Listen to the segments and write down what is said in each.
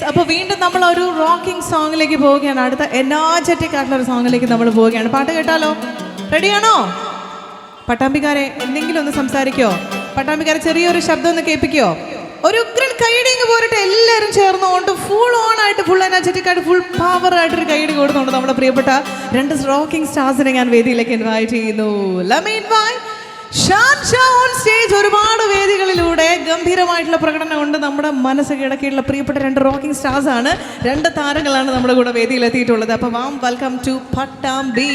അപ്പോൾ വീണ്ടും നമ്മൾ ഒരു റോക്കിംഗ് സോങ്ങിലേക്ക് പോവുകയാണ്. അടുത്ത എനർജറ്റിക് ആയിട്ടുള്ള ഒരു സോങ്ങിലേക്ക് നമ്മൾ പോവുകയാണ്. പാട്ട് കേട്ടാലോ? റെഡിയാണോ? പട്ടാമ്പിക്കാരെ എന്തെങ്കിലും ഒന്ന് സംസാരിക്കോ? പട്ടാമ്പിക്കാരെ ചെറിയൊരു ശബ്ദം ഒന്ന് കേൾപ്പിക്കോ? ഒരു ഉഗ്രൻ കൈഡിങ് പോരട്ടെ. എല്ലാവരും ചേർന്നുകൊണ്ട് ഫുൾ ഓൺ ആയിട്ട്, ഫുൾ എനർജറ്റിക് ആയിട്ട്, ഫുൾ പവർ ആയിട്ടൊരു കൈഡി കൊടുത്തുകൊണ്ട് നമ്മുടെ പ്രിയപ്പെട്ട രണ്ട് റോക്കിംഗ് സ്റ്റാർസിനെ ഞാൻ വേദിയിലേക്ക് ഇൻവൈറ്റ് ചെയ്യുന്നു. Shan Shah on stage. ഒരുപാട് വേദികളിലൂടെ ഗംഭീരമായിട്ടുള്ള പ്രകടനം കൊണ്ട് നമ്മുടെ മനസ്സ് കിടക്കിയുള്ള പ്രിയപ്പെട്ട രണ്ട് റോക്കിംഗ് സ്റ്റാർസ് ആണ്, രണ്ട് താരങ്ങളാണ് നമ്മുടെ കൂടെ വേദിയിൽ എത്തിയിട്ടുള്ളത്. അപ്പോൾ warm welcome to Pattambi.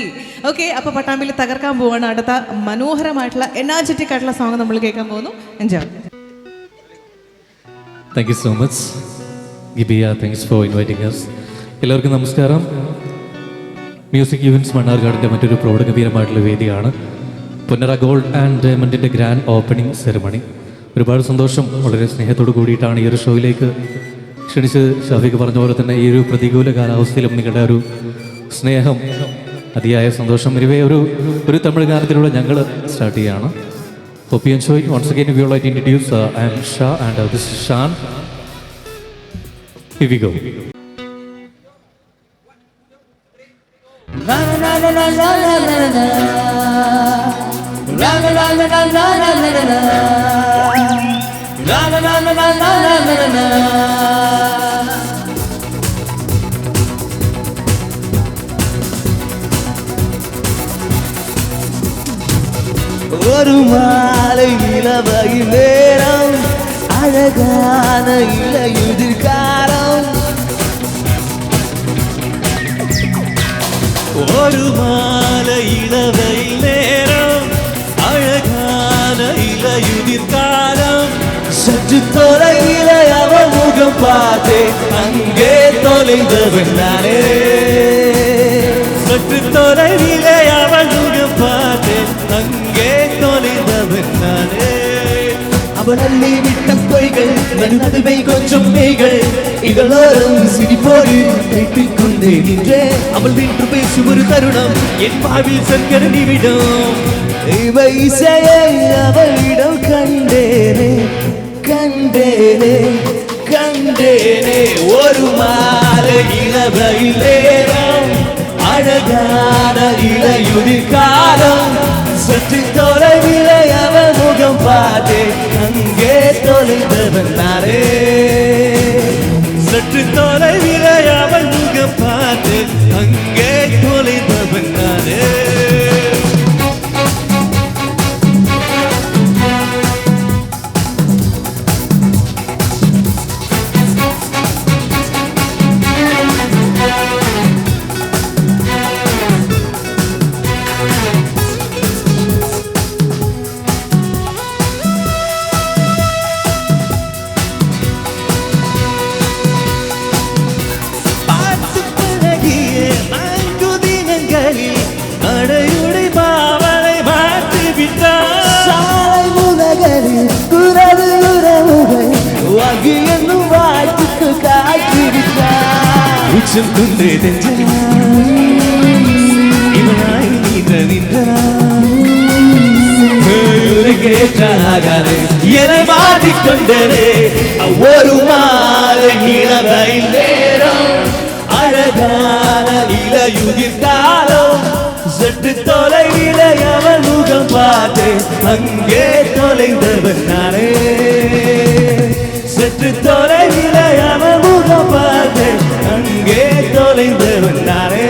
Okay, അപ്പോൾ പട്ടാമ്പിയിൽ തകർക്കാൻ പോവാണ്. അടുത്ത മനോഹരമായിട്ടുള്ള എനർജറ്റിക് ആയിട്ടുള്ള സോങ് നമ്മൾ കേൾക്കാൻ പോകുന്നു. Enjoy. Thank you so much, Gibiya. Thanks for inviting us. എല്ലാവർക്കും നമസ്കാരം. മ്യൂസിക് ഈവൻറ്റ്സ് മണ്ണാർക്കാടിൻ്റെ മറ്റൊരു പ്രൗഢഗംഭീരമായിട്ടുള്ള വേദിയാണ് പുന്നറ ഗോൾഡ് ആൻഡ് ഡയമണ്ടിൻ്റെ ഗ്രാൻഡ് ഓപ്പണിംഗ് സെറമണി. ഒരുപാട് സന്തോഷം. വളരെ സ്നേഹത്തോട് കൂടിയിട്ടാണ് ഈ ഒരു ഷോയിലേക്ക് ക്ഷണിച്ച് ഷാഫിക്ക് പറഞ്ഞ പോലെ തന്നെ ഈ ഒരു പ്രതികൂല കാലാവസ്ഥയിലും നിങ്ങളുടെ ഒരു സ്നേഹം, അതിയായ സന്തോഷം. ഇവയെ ഒരു തമിഴ് ഗാനത്തിലൂടെ ഞങ്ങൾ സ്റ്റാർട്ട് ചെയ്യുകയാണ്. Hope you enjoy. Once again, we would like to introduce I am Shah and this is Shan. Here we go. ஒரு மாலை நிலவையில் நேரம், அழகான இளையுதிர் காலம். ஒரு மாலை இளவையில் நேரம், அழகான இளையுதிர் காலம். சற்று தொலைவிலே அவள் முகம் பார்த்தேன், அங்கே தொலைந்தவன் நானே. சற்று தொலைவிலே அவள் முகம் பார்த்தேன், அங்கே தொலைந்தவன் நானே. அவள் அள்ளி விட்ட பொய்கள், நடுநடுவை கொஞ்சம் மெய்கள், இதழோரம் சிரிப்போடு கேட்டுக் கொண்டே நின்றேன். அவள் நின்று பேசும் ஒரு தருணம் என் பாவில் சங்கர நிமிடம். இவை இசையை அவளிடம் கண்டேனே, கண்டேனே, கண்டேனே. ஒரு மாலை இளவையில் நேரம், அழகான இளையுதிர் காலம். சற்று தொலைவிலே அவள் முகம் பார்த்தேன், அங்கே தொலைந்தவன் நானே. சற்று தொலைவிலே அவள் முகம் பார்த்தேன், அங்கே தொலைந்தவன் நானே. உச்சம் குன்றே இவனாய் கேட்டாகாது என மாட்டிக்கொண்டே. ஒரு மாலை இளவையில் நேரம், அழகான இளையுதிர் காலம். சற்று தொலைவிலே அவள் முகம் பார்த்தேன், அங்கே தொலைந்தவன் நானே. சற்று தொலைவிலே அவள் முகம் பார்த்தேன், அங்கே தொலைந்தவன் நானே.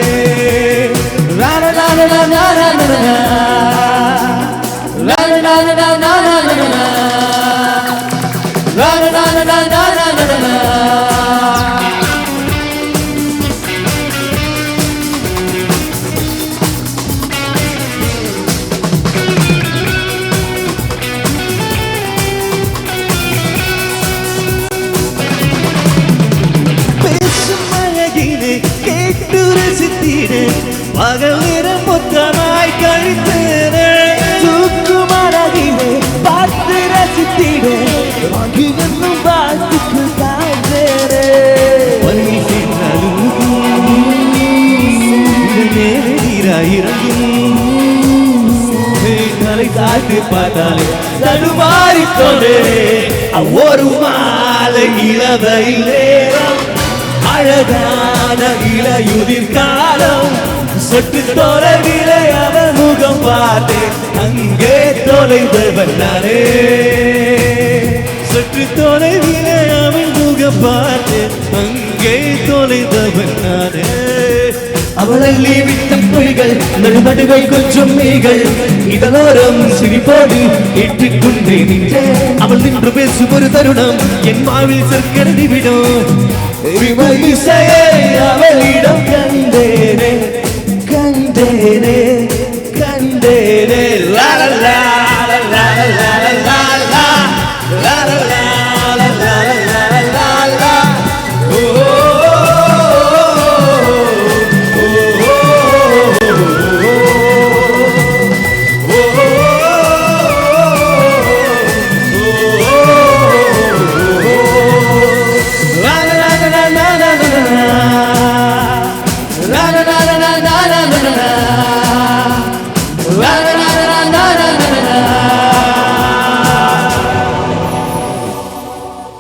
பகல் நிறம் மொத்தமாய் கழித்தேனே, தூக்குமரகிலே பார்த்து ரசித்தீடே, வாங்கி என்னும் வாழ்த்துக்கு தாழ்ந்தேனே. வழி சென்றாலும் நேரடிராயிரங்கும் தலை தாழ்த்து பார்த்தாலே தடுமாறிக்கொண்டே. ஒரு மாலை இளவையில் நேரம், அழகான இளையுதிர் காலம் சற்று தொலைவிலே அவன் முகம் பார்த்தேன் அங்கே தொலைந்தவன் நானே சற்று தொலைவிலே அவன் முகம் பார்த்தேன் அங்கே தொலைந்தவன் நானே அவளல்லி விட்ட பொய்கள் நடுநடுவை கொஞ்சம் மீகள் இதனோரம் சிரிப்போடு ஏற்றுக்கொண்டே நின்றேன் அவள் நின்று பேசும் ஒரு தருணம் என் மாவில் சற்கருதி விடும் இசையை அவளிடம் கண்டேனே கண்டேனே கண்டேனே லா லா லா லா லா லா லா லா லா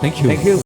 Thank you. Thank you.